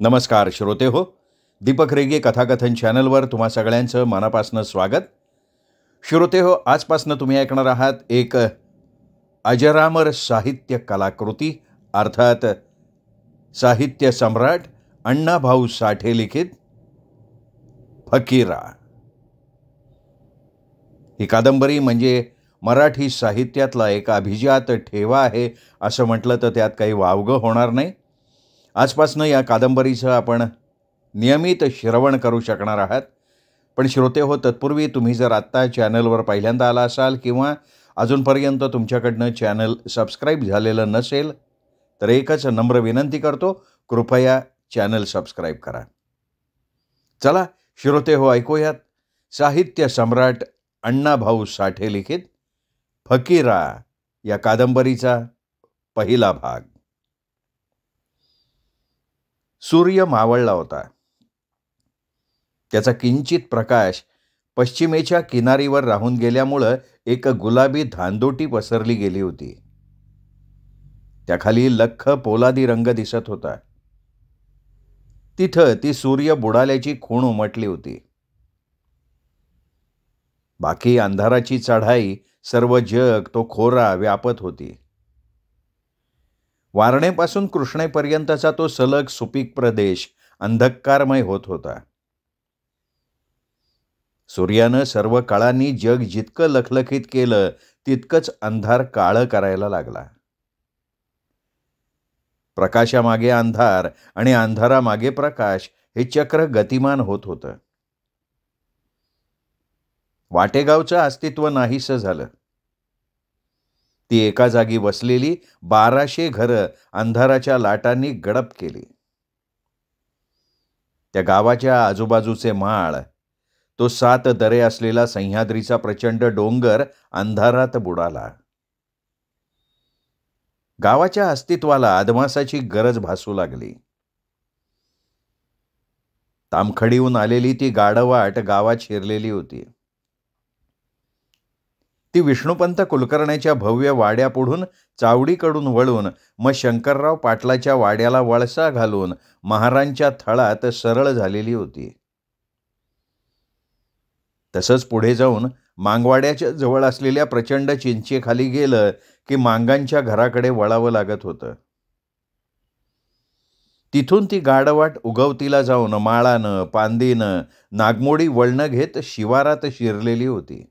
नमस्कार श्रोते हो, दीपक रेगे कथाकथन चॅनलवर तुम्हा सगळ्यांचं मनापासून स्वागत. श्रोते हो, आजपासून तुम्ही ऐकणार आहात एक अजरामर साहित्य कलाकृती, अर्थात साहित्य सम्राट अण्णाभाऊ साठे लिखित फकीरा. ही कादंबरी म्हणजे मराठी साहित्यातला एक अभिजात ठेवा आहे असं म्हटलं तर त्यात काही वावगं होणार नाही. आजपासनं या कादंबरीचं आपण नियमित श्रवण करू शकणार आहात. पण श्रोते हो, तत्पूर्वी तुम्ही जर आत्ता चॅनलवर पहिल्यांदा आला असाल किंवा अजूनपर्यंत तुमच्याकडनं चॅनल सबस्क्राईब झालेलं नसेल तर एकच नम्र विनंती करतो, कृपया चॅनल सबस्क्राईब करा. चला श्रोते हो, ऐकूयात साहित्य सम्राट अण्णाभाऊ साठे लिखित फकीरा या कादंबरीचा पहिला भाग. सूर्य मावळला होता. त्याचा किंचित प्रकाश पश्चिमेच्या किनारीवर राहून गेल्यामुळं एक गुलाबी धांदोटी पसरली गेली होती. त्याखाली लख्ख पोलादी रंग दिसत होता. तिथं ती सूर्य बुडाल्याची खूण उमटली होती. बाकी अंधाराची चढाई सर्व जग तो खोरा व्यापत होती. वारणेपासून कृष्णेपर्यंतचा तो सलग सुपीक प्रदेश अंधकारमय होत होता. सूर्यानं सर्व काळांनी जग जितकं लखलखीत केलं तितकंच अंधार काळं करायला लागला. प्रकाशामागे अंधार आणि अंधारामागे प्रकाश हे चक्र गतिमान होत होतं. वाटेगावचं अस्तित्व नाहीसं झालं. ती एका जागी बसलेली 1200 घरं अंधाराच्या लाटांनी गडप केली. त्या गावाच्या आजूबाजूचे माळ, तो 7 दरे असलेला सह्याद्रीचा प्रचंड डोंगर अंधारात बुडाला. गावाच्या अस्तित्वाला अदमासाची गरज भासू लागली. तामखडीहून आलेली ती गाढवाट गावात शिरलेली होती. ती विष्णुपंत कुलकर्ण्याच्या भव्य वाड्यापुढून चावडीकडून वळून मग शंकरराव पाटलाच्या वाड्याला वळसा घालून महारांच्या थळात सरळ झालेली होती. तसंच पुढे जाऊन मांगवाड्याच्या जवळ असलेल्या प्रचंड चिंचेखाली गेलं की मांगांच्या घराकडे वळावं लागत होतं. तिथून ती गाढवाट उगवतीला जाऊन माळानं पांदीनं नागमोडी वळणं घेत शिवारात शिरलेली होती.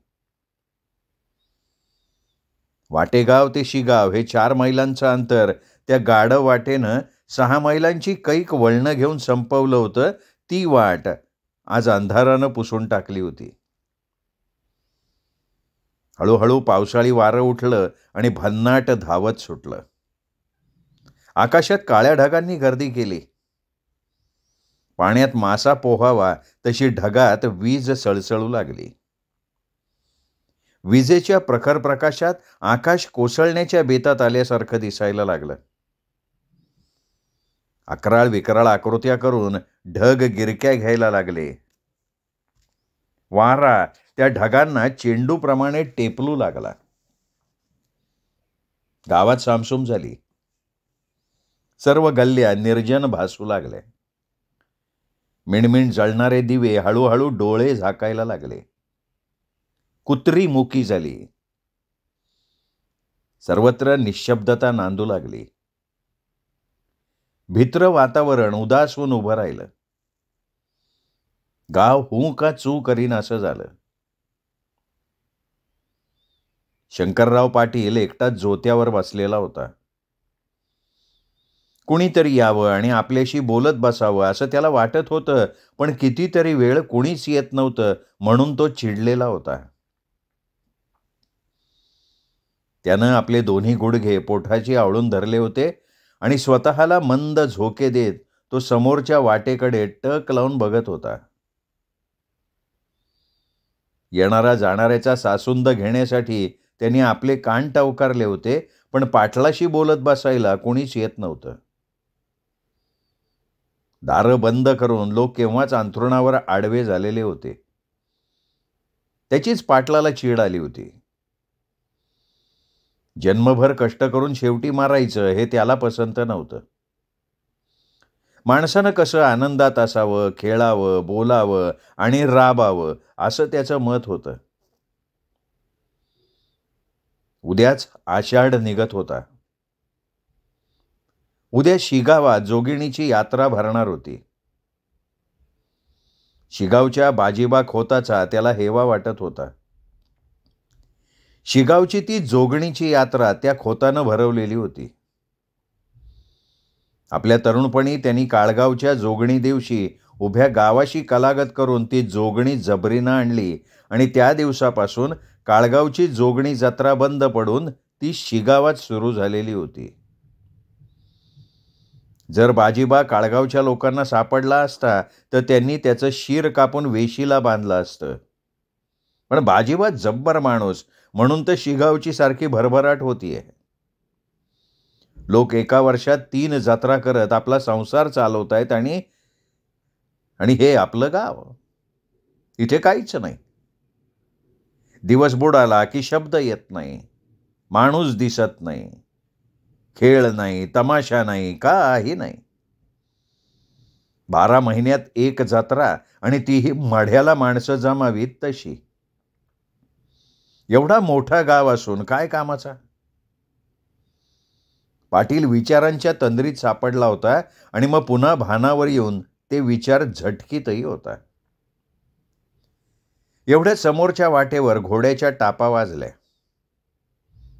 वाटेगाव ते शिगाव हे 4 मैलांचं अंतर त्या गाढव वाटेनं 6 मैलांची कैक वळणं घेऊन संपवलं होतं. ती वाट आज अंधारानं पुसून टाकली होती. हळूहळू पावसाळी वारं उठलं आणि भन्नाट धावत सुटलं. आकाशात काळ्या ढगांनी गर्दी केली. पाण्यात मासा पोहावा तशी ढगात वीज सळसळू लागली. विजेच्या प्रखर प्रकाशात आकाश कोसळण्याच्या बेतात आल्यासारखं दिसायला लागलं. अकराळ विकराळ आकृत्या करून ढग गिरक्या घ्यायला लागले. वारा त्या ढगांना चेंडूप्रमाणे टेपलू लागला. गावात सामसूम झाली. सर्व गल्ल्या निर्जन भासू लागल्या. मिणमिण जळणारे दिवे हळूहळू डोळे झाकायला लागले. कुत्री मुकी झाली. सर्वत्र निश्शब्दता नांदू लागली. भित्र वातावरण उदास होऊन उभं राहिलं. गाव हू का चू करीन असं झालं. शंकरराव पाटील एकटाच जोत्यावर बसलेला होता. कुणीतरी यावं आणि आपल्याशी बोलत बसावं असं त्याला वाटत होतं, पण कितीतरी वेळ कुणीच येत नव्हतं म्हणून तो चिडलेला होता. त्यानं आपले दोन्ही गुडघे पोटाची आवळून धरले होते आणि स्वतःला मंद झोके देत तो समोरच्या वाटेकडे टक लावून बघत होता. येणारा जाणाऱ्याचा सासुंद घेण्यासाठी त्यांनी आपले कान टवकारले होते, पण पाटलाशी बोलत बसायला कोणीच येत नव्हतं. दारं बंद करून लोक केव्हाच अंथरुणावर आडवे झालेले होते. त्याचीच पाटलाला चीड आली होती. जन्मभर कष्ट करून शेवटी मारायचं हे त्याला पसंत नव्हतं. माणसानं कसं आनंदात असावं, खेळावं, बोलावं आणि राबावं असं त्याचं मत होतं. उद्याच आषाढ निघत होता. उद्या शिगावात जोगिणीची यात्रा भरणार होती. शिगावच्या बाजीबा खोताचा त्याला हेवा वाटत होता. शिगावची ती जोगणीची यात्रा त्या खोतानं भरवलेली होती. आपल्या तरुणपणी त्यांनी काळगावच्या जोगणी दिवशी उभ्या गावाशी कलागत करून ती जोगणी जबरीनं आणली आणि त्या दिवसापासून काळगावची जोगणी जत्रा बंद पडून ती शिगावात सुरू झालेली होती. जर बाजीबा काळगावच्या लोकांना सापडला असता तर त्यांनी त्याचं शीर कापून वेशीला बांधलं असतं. पण बाजीबा जब्बर माणूस म्हणून तर शिगावची सारखी भरभराट होतीये. लोक एका वर्षात 3 जत्रा करत आपला संसार चालवतायत आणि आणि हे आपलं गाव. इथे काहीच नाही. दिवस बुडाला की शब्द येत नाही, माणूस दिसत नाही, खेळ नाही, तमाशा नाही, काही नाही. 12 महिन्यात एक जत्रा आणि तीही मढ्याला माणसं जमावीत तशी. एवढा मोठा गाव असून काय कामाचा? पाटील विचारांच्या तंद्रीत सापडला होता आणि मग पुन्हा भानावर येऊन ते विचार झटकीतही होता. एवढ्या समोरच्या वाटेवर घोड्याच्या टापा वाजल्या.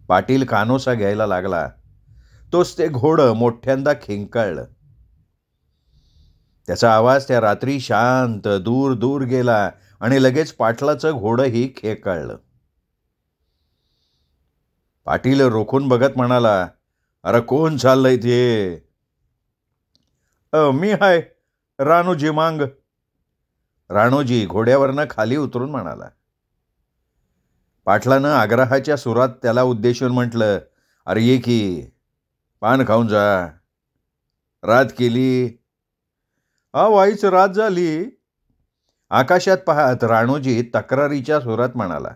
पाटील कानोसा घ्यायला लागला. तोच ते घोडं मोठ्यांदा खिंकाळलं. त्याचा आवाज त्या रात्री शांत दूर दूर गेला आणि लगेच पाटलाचं घोडंही खेकाळलं. पाटील रोखून बघत म्हणाला, अरे कोण चाललंय ते? मी हाय, राणोजी मांग. राणोजी घोड्यावरनं खाली उतरून म्हणाला. पाटलानं आग्रहाच्या सुरात त्याला उद्देशून म्हटलं, अरे ये की, पान खाऊन जा. रात केली? वाईच रात झाली. आकाशात पाहत राणोजी तक्रारीच्या सुरात म्हणाला,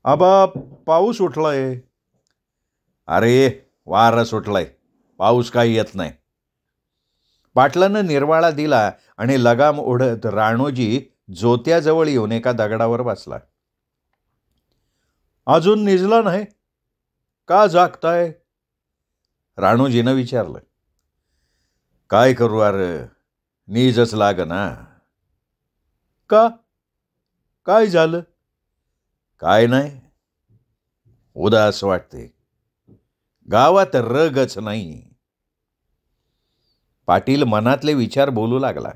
आबा पाऊस उठलाय. अरे वारं सुटलाय, पाऊस काही येत नाही. पाटलानं निर्वाळा दिला आणि लगाम ओढत राणोजी जोत्याजवळ येऊन एका दगडावर बसला. अजून निजला नाही का जागताय? राणोजीनं विचारलं. काय करू अरे, नीजच लाग ना. का? काय झालं? काय नाही, उदास वाटते. गावात रगच नाही. पाटील मनातले विचार बोलू लागला.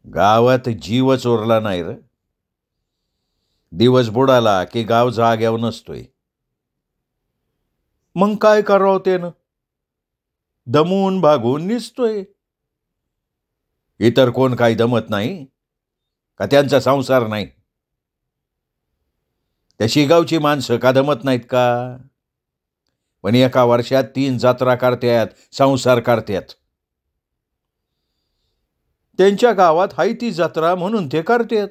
गावात जीवच उरला नाही र. दिवस बुडाला की गाव जाग्यावर नसतोय. मग काय करावं त्यानं? दमून भागून निसतोय. इतर कोण काही दमत नाही का? त्यांचा संसार नाही? त्या शिगावची माणसं का दमत नाहीत का? पण एका वर्षात 3 जत्रा करतात, संसार करतात. त्यांच्या गावात हाय ती जत्रा म्हणून ते करतात.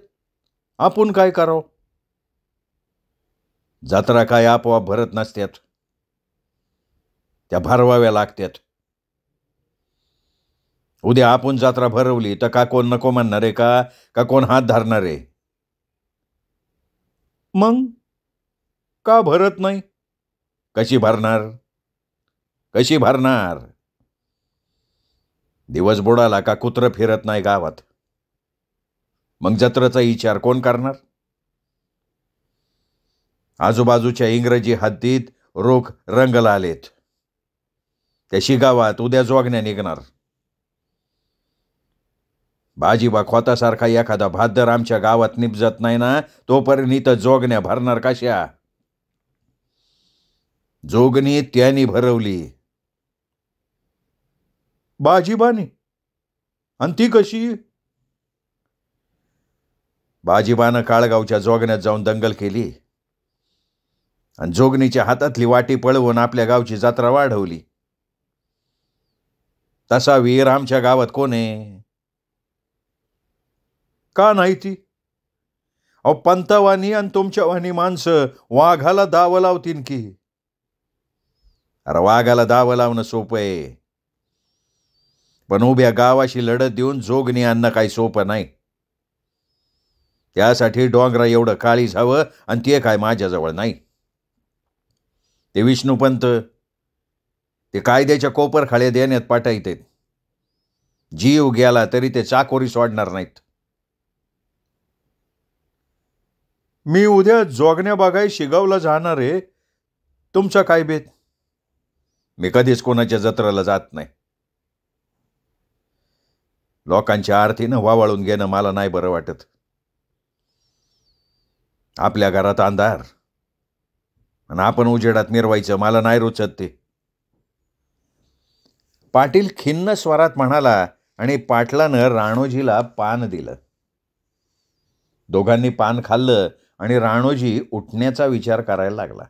आपण काय करावं? जत्रा काय आपोआप भरत नसतात, त्या भरवाव्या लागतात. उद्या आपण जत्रा भरवली तर का कोण नको म्हणणार आहे का कोण हात धरणार आहे? मग का भरत नाही? कशी भरणार? कशी भरणार? दिवस बुडाला का कुत्रं फिरत नाही गावात. मग जत्रेचा विचार कोण करणार? आजूबाजूच्या इंग्रजी हद्दीत रोख रंगला आलेत. त्या शिगावात उद्या जोगण्या निघणार. बाजीबा खोतासारखा एखादा भाद्दर आमच्या गावात निपजत नाही ना, तोपर्यंत इथं जोगण्या भरणार कशा? जोगणी त्यांनी भरवली. बाजीबानी? आणि ती कशी? बाजीबानं काळगावच्या जोगण्यात जाऊन दंगल केली आणि जोगणीच्या हातातली वाटी पळवून आपल्या गावची जत्रा वाढवली. तसा वीर आमच्या गावात कोण आहे? का नाही ती? पंतवानी आणि तुमच्यावानी माणसं वाघाला दाव लावतीन की. अरे वाघाला दाव लावणं सोपं आहे, पण उभ्या गावाशी लढत देऊन जोगणी आणणं काही सोपं नाही. त्यासाठी डोंगरा एवढं काळीज हवं, आणि ते काय माझ्याजवळ नाही. ते विष्णुपंत ते कायद्याच्या कोपरखाळ्या देण्यात पाठवतात. जीव गेला तरी ते चाकोरी सोडणार नाहीत. मी उद्या जोगण्या बागाय शिगावला जाणार आहे. तुमचा काय बेत? मी कधीच कोणाच्या जत्रेला जात नाही. लोकांच्या आरतीनं वावळून घेणं मला नाही बरं वाटत. आपल्या घरात अंधार आणि आपण उजेडात मिरवायचं मला नाही रुचत ते. पाटील खिन्न स्वरात म्हणाला आणि पाटलानं राणोजीला पान दिलं. दोघांनी पान खाल्लं आणि राणोजी उठण्याचा विचार करायला लागला.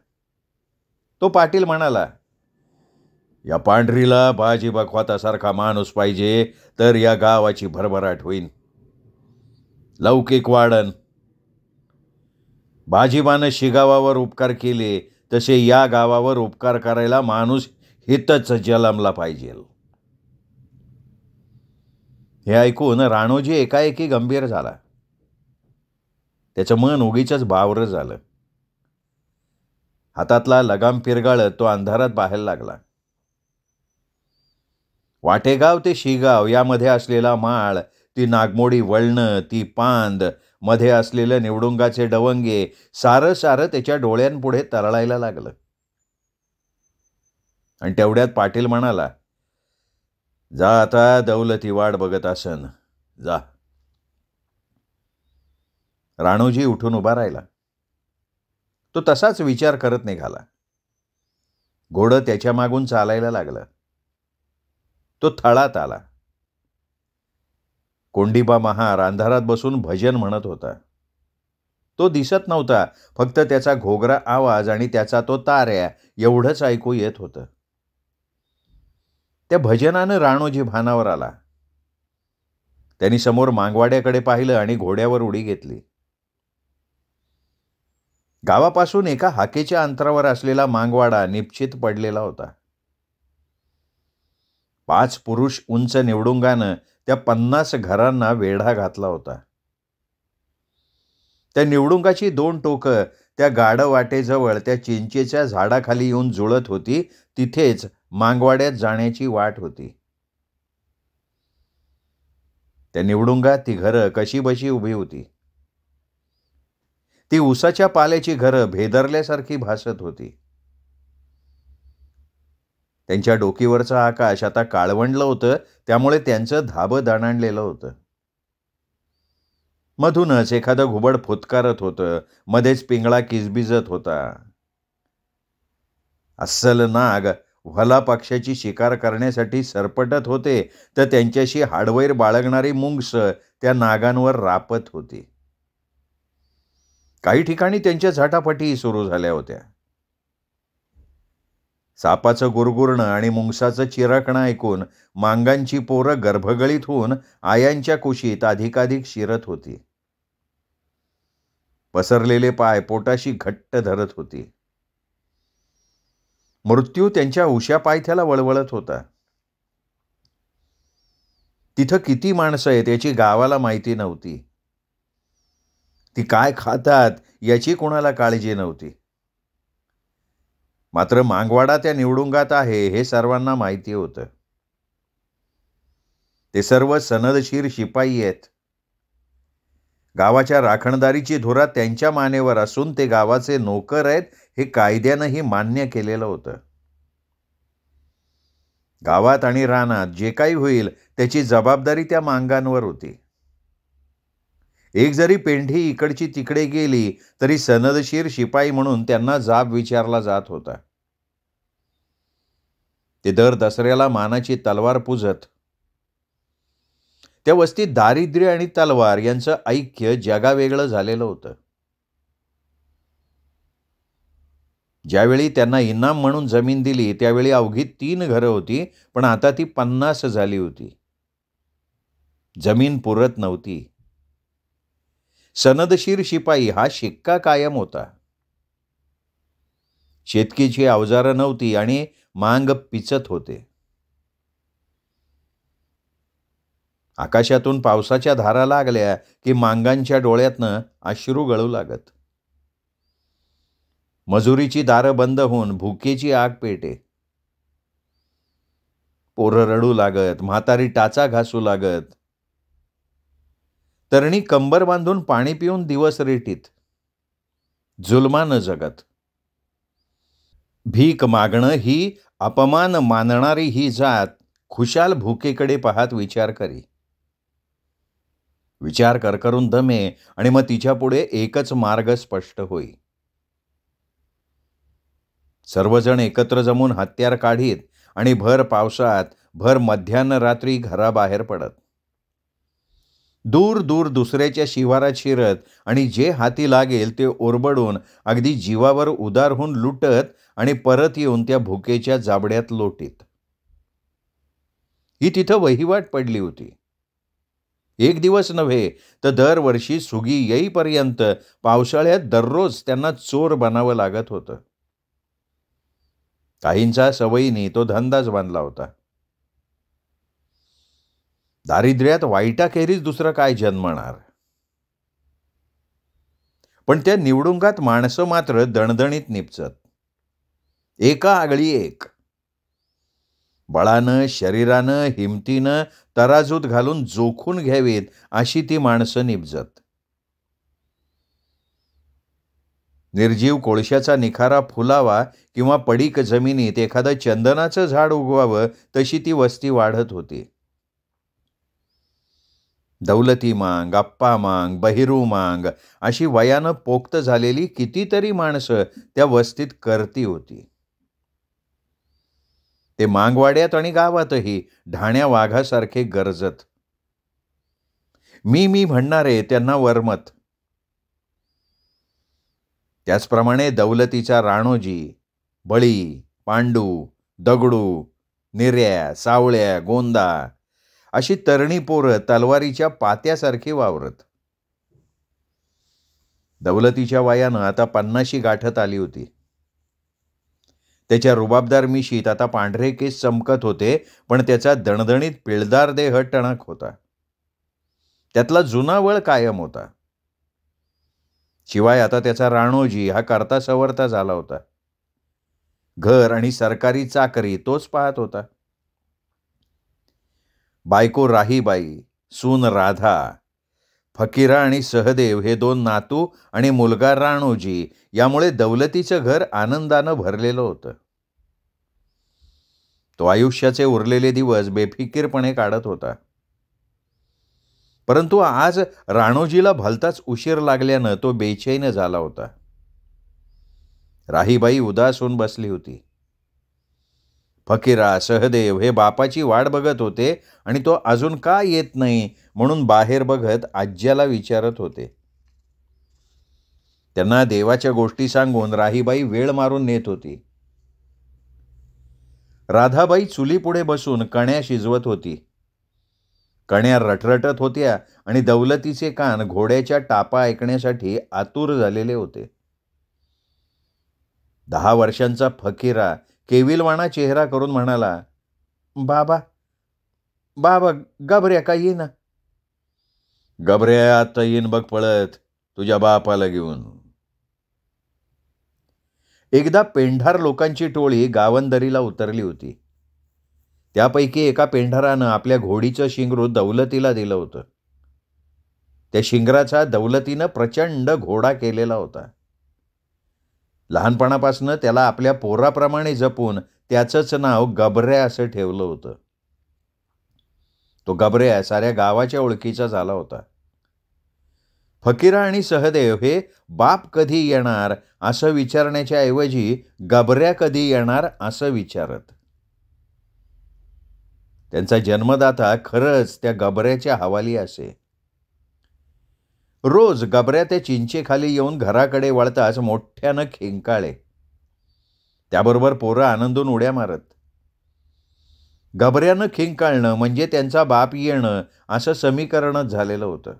तो पाटील म्हणाला, या पांढरीला बाजी बखवातासारखा माणूस पाहिजे तर या गावाची भरभराट होईल, लौकिक वाढन. बाजीबानं शिगावावर उपकार केले तसे या गावावर उपकार करायला माणूस हितच जलमला पाहिजे. हे ऐकून राणोजी एकाएकी गंभीर झाला. त्याचं मन उगीचच बावरं झालं. हातातला लगाम पिरगाळत तो अंधारात बाहेर लागला. वाटेगाव ते शिगाव यामध्ये असलेला माळ, ती नागमोडी वळणं, ती पांद, मध्ये असलेलं निवडुंगाचे डवंगे, सारं सारं त्याच्या डोळ्यांपुढे तरळायला लागलं. आणि तेवढ्यात पाटील म्हणाला, जा आता दौलती वाट बघत असन, जा. राणोजी उठून उभा राहिला. तो तसाच विचार करत निघाला. घोडं त्याच्या मागून चालायला लागलं. तो थळात आला. कोंडीबा महार अंधारात बसून भजन म्हणत होता. तो दिसत नव्हता, फक्त त्याचा घोगरा आवाज आणि त्याचा तो ताऱ्या एवढंच ऐकू येत होतं. त्या भजनानं राणोजी भानावर आला. त्यांनी समोर मांगवाड्याकडे पाहिलं आणि घोड्यावर उडी घेतली. गावापासून एका हाकेच्या अंतरावर असलेला मांगवाडा निश्चित पडलेला होता. 5 पुरुष उंच निवडुंगानं त्या 50 घरांना वेढा घातला होता. त्या निवडुंगाची 2 टोकं त्या गाडवाटेजवळ त्या चिंचेच्या झाडाखाली येऊन जुळत होती. तिथेच मांगवाड्यात जाण्याची वाट होती. त्या निवडुंगात ती घरं कशी बशी उभी होती. ती उसाच्या पाल्याची घरं भेदरल्यासारखी भासत होती. त्यांच्या डोकीवरचं आकाश आता काळवंडलं होतं, त्यामुळे त्यांचं धाबं दणाणलेलं होतं. मधूनच एखादं घुबड फुतकारत होतं, मध्येच पिंगळा किजबिजत होता. अस्सल नाग व्हला पक्षाची शिकार करण्यासाठी सरपटत होते, तर त्यांच्याशी हाडवैर बाळगणारी मुंगस त्या नागांवर रापत होती. काही ठिकाणी त्यांच्या झटापटी सुरू झाल्या होत्या. सापाचं गुरगुरणं आणि मुंगसाचं चिरकणं ऐकून मांगांची पोरं गर्भगळीत होऊन आयांच्या कुशीत अधिकाधिक शिरत होती. पसरलेले पाय पोटाशी घट्ट धरत होती. मृत्यू त्यांच्या उश्या पायथ्याला वळवळत होता. तिथं किती माणसं आहेत याची गावाला माहिती नव्हती. ती काय खातात याची कोणाला काळजी नव्हती. मात्र मांगवाडा त्या निवडुंगात आहे हे सर्वांना माहिती होतं. ते सर्व सनदशीर शिपाई आहेत. गावाच्या राखणदारीची धुरा त्यांच्या मानेवर असून ते गावाचे नोकर आहेत हे कायद्यानंही मान्य केलेलं होतं. गावात आणि रानात जे काही होईल त्याची जबाबदारी त्या मांगांवर होती. एक जरी पेंढी इकडची तिकडे गेली तरी सनदशीर शिपाई म्हणून त्यांना जाब विचारला जात होता. ते दर दसऱ्याला मानाची तलवार पूजत. त्या वस्तीत दारिद्र्य आणि तलवार यांचं ऐक्य जगावेगळं झालेलं होतं. ज्यावेळी त्यांना इनाम म्हणून जमीन दिली त्यावेळी अवघी 3 घरं होती, पण आता ती 50 झाली होती. जमीन पुरत नव्हती. सनदशीर शिपाई हा शिक्का कायम होता. शेतकीची अवजारं नव्हती आणि मांग पिचत होते. आकाशातून पावसाच्या धारा लागल्या की मांगांच्या डोळ्यातनं अश्रू गळू लागत. मजुरीची दारं बंद होऊन भुकेची आग पेटे. पोरं रडू लागत, म्हातारी टाचा घासू लागत, तरणी कंबर बांधून पाणी पिऊन दिवस रेटीत, जुलमानं जगत. भीक मागणं ही अपमान मानणारी ही जात खुशाल भुकेकडे पाहत विचार करी. विचार करून दमे आणि मग तिच्यापुढे एकच मार्ग स्पष्ट होई. सर्वजण एकत्र जमून हत्यार काढीत आणि भर पावसात, भर मध्यान्ह रात्री घराबाहेर पडत. दूर दूर दुसऱ्याच्या शिवारात शिरत आणि जे हाती लागेल ते ओरबडून अगदी जीवावर उदार होऊन लुटत आणि परत येऊन त्या भुकेच्या जाबड्यात लोटीत. ही तिथं वहिवाट पडली होती. एक दिवस नव्हे तर दरवर्षी सुगी येईपर्यंत पावसाळ्यात दररोज त्यांना चोर बनावं लागत होतं. काहींचा सवयीने तो धंदाच बांधला होता. दारिद्र्यात वाईटाखेरीज दुसरं काय जन्मणार. पण त्या निवडुंगात माणसं मात्र दणदणीत निपचत. एका आगळी एक. बळानं, शरीरानं, हिमतीनं तराजूत घालून जोखून घ्यावीत अशी ती माणसं निपजत. निर्जीव कोळशाचा निखारा फुलावा किंवा पडीक जमिनीत एखादं चंदनाचं झाड उगवावं तशी ती वस्ती वाढत होती. दौलती मांग, अप्पा मांग, बहिरू मांग अशी वयानं पोक्त झालेली कितीतरी माणसं त्या वस्तीत करती होती. ते मांगवाड्यात आणि गावातही ढाण्या वाघासारखे गरजत. मी म्हणणारे त्यांना वरमत. त्याचप्रमाणे दौलतीचा राणोजी, बळी, पांडू, दगडू, निर्या, सावळ्या, गोंदा अशी तरणी पोरं तलवारीच्या पात्यासारखी वावरत. दौलतीच्या वयानं आता 50शी गाठत आली होती. त्याच्या रुबाबदार मिशीत आता पांढरे केस चमकत होते, पण त्याचा दणदणीत पिळदार देह टणक होता. त्यातला जुना वळ कायम होता. शिवाय आता त्याचा राणोजी हा करता सवरता झाला होता. घर आणि सरकारी चाकरी तोच पाहत होता. बायको राहीबाई, सून राधा, फकीरा आणि सहदेव हे 2 नातू आणि मुलगा राणोजी यामुळे दौलतीचं घर आनंदानं भरलेलं होतं. तो आयुष्याचे उरलेले दिवस बेफिकीरपणे काढत होता. परंतु आज राणोजीला भलताच उशीर लागल्यानं तो बेचैन झाला होता. राहीबाई उदास होऊन बसली होती. फकीरा, सहदेव हे बापाची वाट बघत होते आणि तो अजून का येत नाही म्हणून बाहेर बघत आज्याला विचारत होते. त्यांना देवाच्या गोष्टी सांगून राहीबाई वेळ मारून नेत होती. राधाबाई चुलीपुढे बसून कण्या शिजवत होती. कण्या रटरटत होत्या आणि दौलतीचे कान घोड्याच्या टापा ऐकण्यासाठी आतुर झालेले होते. 10 वर्षांचा फकीरा केविलवाणा चेहरा करून म्हणाला, बाबा बाबा गबऱ्या का येईना. गबऱ्या आता येईन बघ पळत तुझ्या बापाला घेऊन. एकदा पेंढार लोकांची टोळी गावंदरीला उतरली होती. त्यापैकी एका पेंढारानं आपल्या घोडीचं शिंगरू दौलतीला दिलं होतं. त्या शिंगराचा दौलतीनं प्रचंड घोडा केलेला होता. लहानपणापासून त्याला आपल्या पोराप्रमाणे जपून त्याचंच नाव गबऱ्या असं ठेवलं होतं. तो गबऱ्या साऱ्या गावाच्या ओळखीचा झाला होता. फकीरा आणि सहदेव हे बाप कधी येणार असं विचारण्याच्या ऐवजी गबऱ्या कधी येणार असं विचारत. त्यांचा जन्मदाता खरंच त्या गबऱ्याच्या हवाली असे. रोज गबऱ्या त्या चिंचेखाली येऊन घराकडे वळताच मोठ्यानं खिंकाळे. त्याबरोबर पोरं आनंदून उड्या मारत. गबऱ्यानं खिंकाळणं म्हणजे त्यांचा बाप येणं असं समीकरणच झालेलं होतं.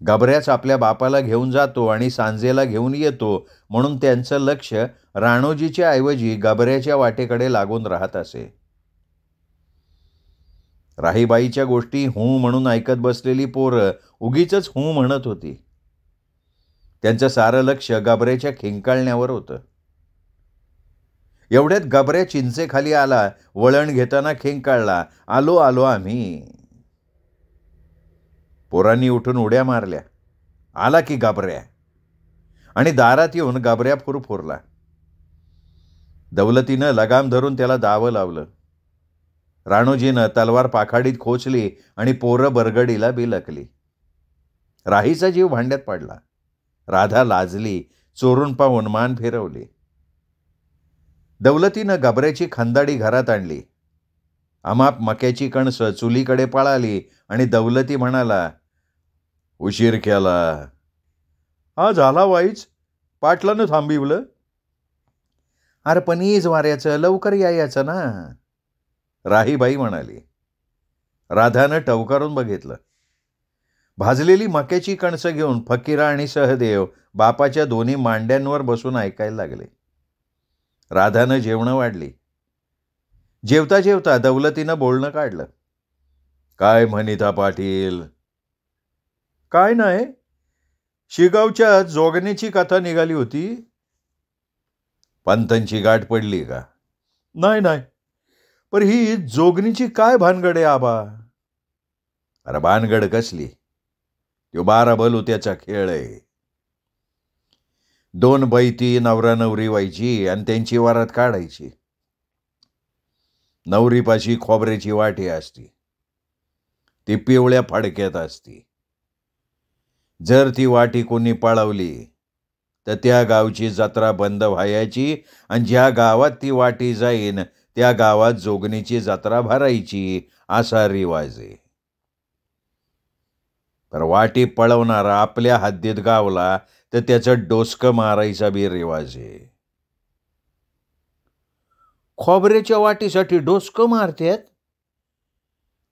गबऱ्याच आपल्या बापाला घेऊन जातो आणि सांजेला घेऊन येतो म्हणून त्यांचं लक्ष राणोजीच्या ऐवजी गबऱ्याच्या वाटेकडे लागून राहत असे. राहीबाईच्या गोष्टी हूं म्हणून ऐकत बसलेली पोरं उगीचच हूं म्हणत होती. त्यांचं सारं लक्ष गबऱ्याच्या खिंकाळण्यावर होतं. एवढ्यात गबऱ्या चिंचेखाली आला. वळण घेताना खिंकाळला, आलो आलो आम्ही. पोरांनी उठून उड्या मारल्या. आला की गबऱ्या. आणि दारात येऊन गबऱ्या फुरफुरला. दौलतीनं लगाम धरून त्याला दावं लावलं. राणोजीनं तलवार पाखाडीत खोचली आणि पोरं बरगडीला बिलकली. राहीचा जीव भांड्यात पडला. राधा लाजली, चोरून पाहून मान फिरवली. दौलतीनं गबऱ्याची खंदाडी घरात आणली. अमाप मक्याची कणसं चुलीकडे पळाली आणि दौलती म्हणाला, उशीर केला. हा झाला वाईच, पाटलानं थांबिवलं. अरे पनीज वाऱ्याचं, लवकर यायचं ना, राहीबाई म्हणाली. राधानं टवकारून बघितलं. भाजलेली मक्याची कणसं घेऊन फकीरा आणि सहदेव बापाच्या दोन्ही मांड्यांवर बसून ऐकायला लागले. राधानं जेवणं वाढली. जेवता जेवता दौलतीनं बोलणं काढलं. काय म्हणिता पाटील? काय नाही, शिगावच्या जोगणीची कथा निघाली होती. पंतांची गाठ पडली का? नाही नाही, पर ही जोगणीची काय भानगड आहे आबा? अरे भानगड कसली, तो 12 बलुत्याचा खेळ आहे. 2 बैती नवरा नवरी व्हायची आणि त्यांची वरात काढायची. नवरीपाशी खोबऱ्याची वाटी असती, ती पिवळ्या फडक्यात असती. जर ती वाटी कोणी पळवली तर त्या गावची जत्रा बंद व्हायची आणि ज्या गावात ती वाटी जाईन त्या गावात जोगणीची जत्रा भरायची, असा रिवाज आहे. तर वाटी पळवणारा आपल्या हद्दीत गावला तर त्याचं डोसकं मारायचा बी रिवाज आहे. खोबऱ्याच्या वाटीसाठी डोसकं मारतात?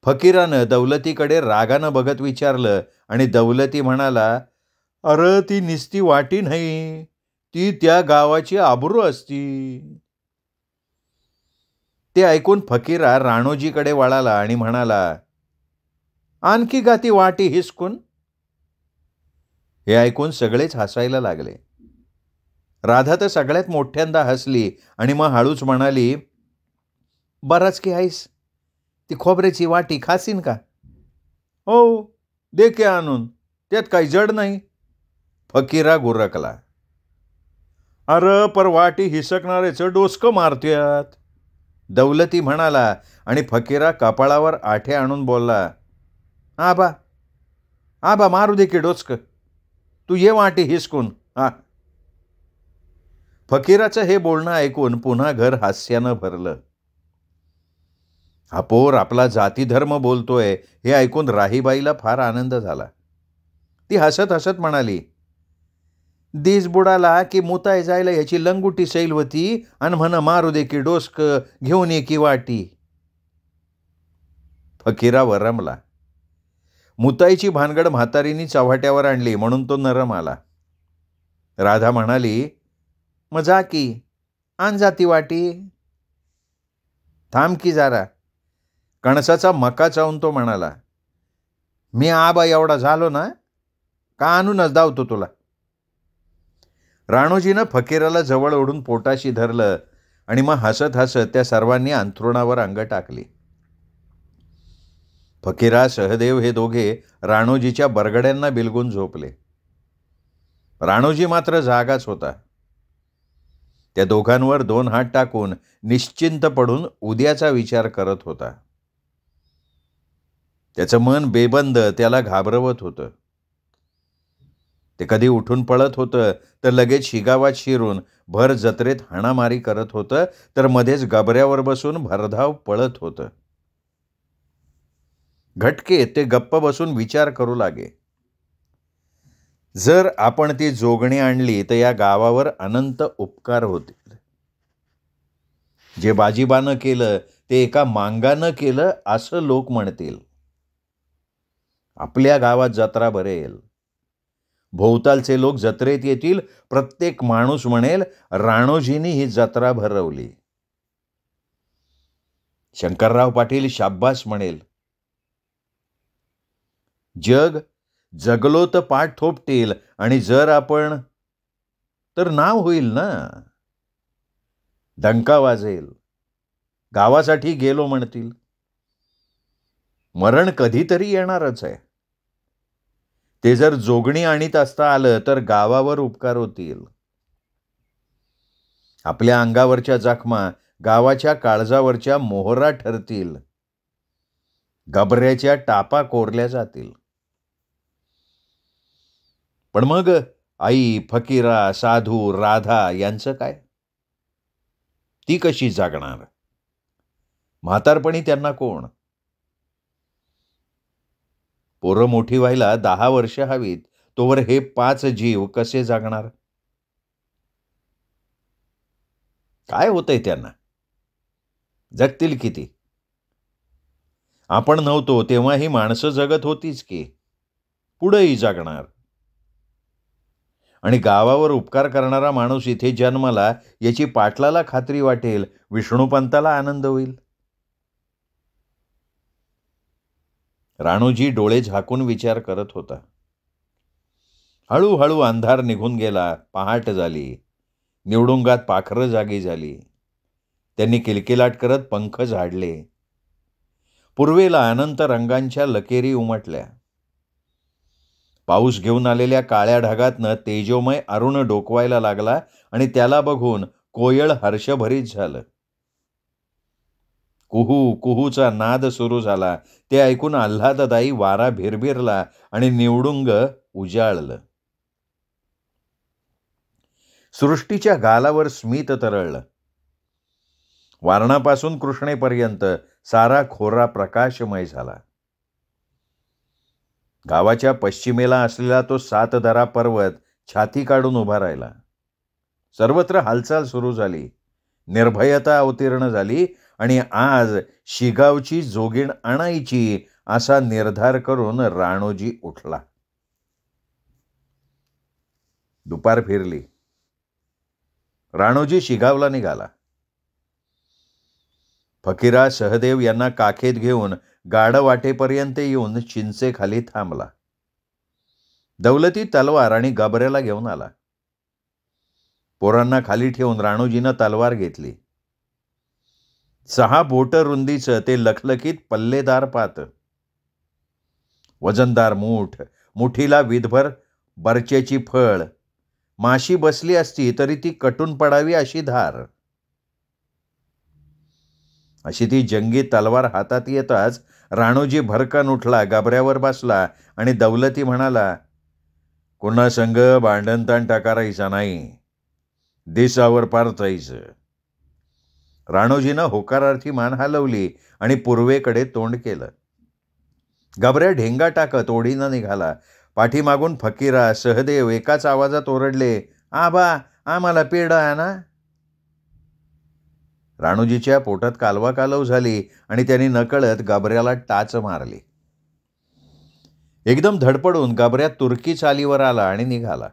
फकीरानं दौलतीकडे रागानं बघत विचारलं आणि दौलती म्हणाला, अरे ती निस्ती वाटी नाही, ती त्या गावाची आबरू असती. ते ऐकून फकीरा राणोजीकडे वळाला आणि म्हणाला, आणखी गा ती वाटी हिसकून. हे ऐकून सगळेच हसायला लागले. राधा तर सगळ्यात मोठ्यांदा हसली आणि मग हळूच म्हणाली, बराच की आहेस, ती खोबऱ्याची वाटी खासीन का? हो, दे की आणून, त्यात काही जड नाही. फकीरा गुरकला. अरे पर वाटी हिसकणाऱ्याचं डोसकं मारत्यात, दौलती म्हणाला आणि फकीरा कपाळावर आठे आणून बोलला, आबा आबा मारू दे की डोसकं, तू ये वाटी हिसकून. हा. फकीराचं हे बोलणं ऐकून पुन्हा घर हास्यानं भरलं. हा पोर आपला जातीधर्म बोलतोय हे ऐकून राहीबाईला फार आनंद झाला. ती हसत हसत म्हणाली, दिस बुडाला की मुताय जायला याची लंगुटी सैल होती आणि म्हण मारू दे की डोसक, घेऊन ये की वाटी. फकीरा वरमला. मुताईची भानगड म्हातारीनी चव्हाट्यावर आणली म्हणून तो नरम आला. राधा म्हणाली, मजा की, आण जाती वाटी. थांब की जरा. कणसाचा मका चावून तो म्हणाला, मी आबा एवढा झालो ना, का आणूनच धावतो तुला. राणोजीनं फकीराला जवळ ओढून पोटाशी धरलं आणि मग हसत हसत त्या सर्वांनी अंथरुणावर अंग टाकली. फकीरा सहदेव हे दोघे राणोजीच्या बरगड्यांना बिलगून झोपले. राणोजी मात्र जागाच होता. त्या दोघांवर 2 हात टाकून निश्चिंत पडून उद्याचा विचार करत होता. त्याचं मन बेबंद त्याला घाबरवत होतं. ते कधी उठून पळत होतं तर लगेच शिगावात शिरून भर जत्रेत हाणामारी करत होतं, तर मध्येच गबऱ्यावर बसून भरधाव पळत होतं. घटके ते गप्प बसून विचार करू लागे. जर आपण ती जोगणी आणली तर या गावावर अनंत उपकार होतील. जे बाजीबानं केलं ते एका मांगानं केलं असं लोक म्हणतील. आपल्या गावात जत्रा भरेल. भोवतालचे लोक जत्रेत येतील. प्रत्येक माणूस म्हणेल, राणोजींनी ही जत्रा भरवली. शंकरराव पाटील शाब्बास म्हणेल. जग जगलो तर पाठ थोपटील आणि जर आपण तर नाव होईल ना. डंका वाजेल, गावासाठी गेलो म्हणतील. मरण कधीतरी येणारच आहे. ते जर जोगणी आणीत असता आलं तर गावावर उपकार होतील. आपल्या अंगावरच्या जखमा गावाच्या काळजावरच्या मोहरा ठरतील. गबऱ्याच्या टापा कोरल्या जातील. पण मग आई, फकीरा, साधू, राधा यांचं काय? ती कशी जागणार? म्हातारपणी त्यांना कोण? पोरं मोठी व्हायला 10 वर्ष हवीत, तोवर हे 5 जीव कसे जागणार? काय होतंय त्यांना? जगतील किती? आपण नव्हतो तेव्हा ही माणसं जगत होतीच की. पुढेही जगणार. आणि गावावर उपकार करणारा माणूस इथे जन्माला याची पाटलाला खात्री वाटेल, विष्णुपंताला आनंद होईल. राणूजी डोळे झाकून विचार करत होता. हळूहळू अंधार निघून गेला. पहाट झाली. निवडुंगात पाखरं जागी झाली. त्यांनी किलकिलाट करत पंख झाडले. पूर्वेला अनंत रंगांच्या लकेरी उमटल्या. पाऊस घेऊन आलेल्या काळ्या ढगातनं तेजोमय अरुण डोकवायला लागला आणि त्याला बघून कोयल हर्षभरीत झालं. कुहू कुहूचा नाद सुरू झाला. ते ऐकून आल्हाददायी वारा भिरभिरला आणि निवडुंग उजाळलं. सृष्टीच्या गालावर स्मित तरळलं. वारणापासून कृष्णेपर्यंत सारा खोरा प्रकाशमय झाला. गावाच्या पश्चिमेला असलेला तो सातदरा पर्वत छाती काढून उभा राहिला. सर्वत्र हालचाल सुरू झाली. निर्भयता अवतीर्ण झाली आणि आज शिगावची जोगीण आणायची असा निर्धार करून राणोजी उठला. दुपार फिरली. राणोजी शिगावला निघाला. फकीरा सहदेव यांना काखेत घेऊन गाड वाटेपर्यंत येऊन चिंचेखाली थांबला. दौलती तलवार आणि गबऱ्याला घेऊन आला. पोरांना खाली ठेवून राणोजीनं तलवार घेतली. 6 बोटं रुंदीचं ते लखलखीत पल्लेदार पात. वजनदार मूठ, मुठीला विधभर बरचेची फळ. माशी बसली असती तरी ती कटून पडावी अशी धार. अशी ती जंगी तलवार हातात येताच राणोजी भरकन उठला, गबऱ्यावर बसला आणि दौलती म्हणाला, "कुणा संग भांडणताण टाकारायचा नाही. देसावर पारतायचं." राणोजीनं होकारार्थी मान हलवली आणि पूर्वेकडे तोंड केलं. गबऱ्या ढेंगा टाकत ओढीनं निघाला. पाठीमागून फकीरा सहदेव एकाच आवाजात ओरडले, "आबा, आम्हाला पेढा आणा." राणोजीच्या पोटात कालवा कालव झाली आणि त्यांनी नकळत गबऱ्याला टाच मारली. एकदम धडपडून गबऱ्या तुर्की चालीवर आला आणि निघाला.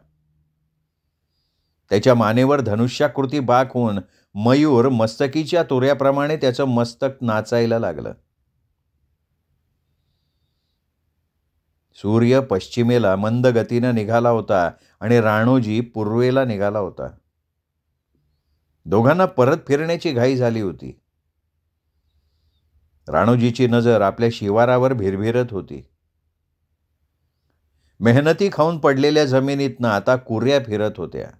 त्याच्या मानेवर धनुष्याकृती बाक होऊन मयूर मस्तकीच्या तुऱ्याप्रमाणे त्याचं मस्तक नाचायला लागलं. सूर्य पश्चिमेला मंद गतीनं निघाला होता आणि राणोजी पूर्वेला निघाला होता. दोघांना परत फिरण्याची घाई झाली होती. राणोजीची नजर आपल्या शिवारावर भिरभिरत होती. मेहनती खाऊन पडलेल्या जमिनीतनं आता कुऱ्या फिरत होत्या.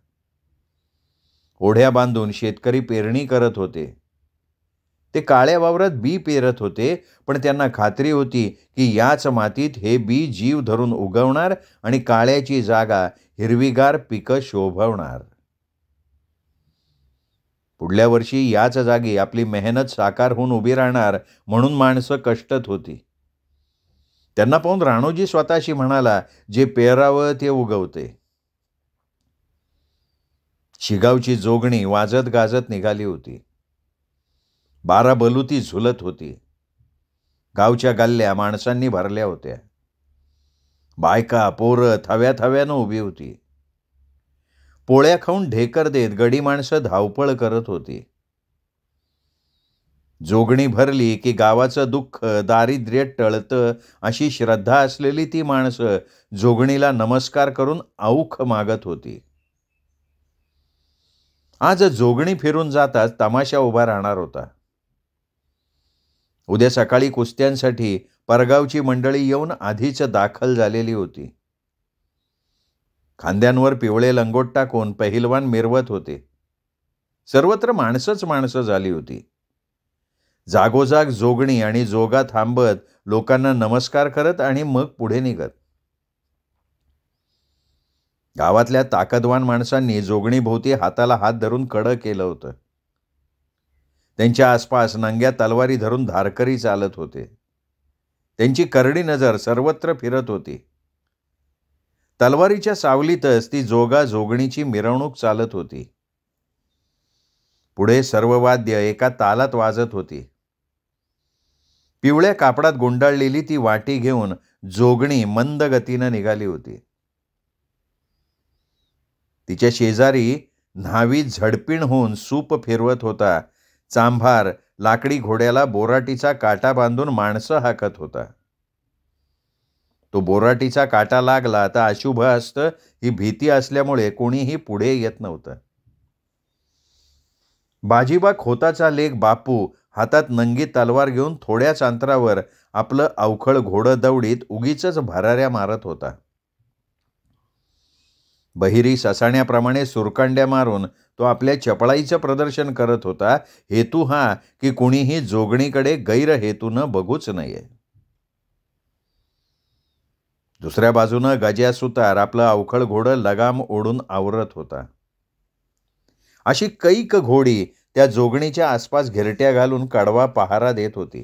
ओढ्या बांधून शेतकरी पेरणी करत होते. ते काळ्या वावरात बी पेरत होते, पण त्यांना खात्री होती की याच मातीत हे बी जीव धरून उगवणार आणि काळ्याची जागा हिरवीगार पिकं शोभवणार. पुढल्या वर्षी याच जागी आपली मेहनत साकार होऊन उभी राहणार म्हणून माणसं कष्टत होती. त्यांना पाहून राणोजी स्वतःशी म्हणाला, "जे पेरावं ते उगवते." शिगावची जोगणी वाजत गाजत निघाली होती. 12 बलुती झुलत होती. गावच्या गल्ल्या माणसांनी भरल्या होत्या. बायका पोरं थव्या थव्यानं उभी होती. पोळ्या खाऊन ढेकर देत गडी माणसं धावपळ करत होती. जोगणी भरली की गावाचं दुःख दारिद्र्य टळतं अशी श्रद्धा असलेली ती माणसं जोगणीला नमस्कार करून औख मागत होती. आज जोगणी फिरून जाताच तमाशा उभा राहणार होता. उद्या सकाळी कुस्त्यांसाठी परगावची मंडळी येऊन आधीच दाखल झालेली होती. खांद्यांवर पिवळे लंगोट टाकून पहिलवान मिरवत होते. सर्वत्र माणसंच माणसं झाली होती. जागोजाग जोगणी आणि जोगा थांबत लोकांना नमस्कार करत आणि मग पुढे निघत. गावातल्या ताकदवान माणसांनी जोगणीभोवती हाताला हात धरून कडं केलं होतं. त्यांच्या आसपास नंग्या तलवारी धरून धारकरी चालत होते. त्यांची करडी नजर सर्वत्र फिरत होती. तलवारीच्या सावलीतच ती जोगा जोगणीची मिरवणूक चालत होती. पुढे सर्व वाद्य एका तालात वाजत होती. पिवळ्या कापडात गुंडाळलेली ती वाटी घेऊन जोगणी मंद गतीनं निघाली होती. तिच्या शेजारी न्हावी झडपीण होऊन सूप फिरवत होता. चांभार लाकडी घोड्याला बोराटीचा काटा बांधून माणसं हाकत होता. तो बोराटीचा काटा लागला तर अशुभ असतं ही भीती असल्यामुळे कोणीही पुढे येत नव्हतं. बाजीबा खोताचा लेक बापू हातात नंगी तलवार घेऊन थोड्याच अंतरावर आपलं अवखळ घोडं दौडीत उगीचच भराऱ्या मारत होता. बहिरी ससाण्याप्रमाणे सुरकांड्या मारून तो आपल्या चपळाईचं प्रदर्शन करत होता. हेतू हा की कुणीही जोगणीकडे गैरहेतूनं बघूच नये. दुसऱ्या बाजूनं गजा सुतार आपलं अवखळ घोडं लगाम ओढून आवरत होता. अशी कैक घोडी त्या जोगणीच्या आसपास घिरट्या घालून कडवा पहारा देत होती.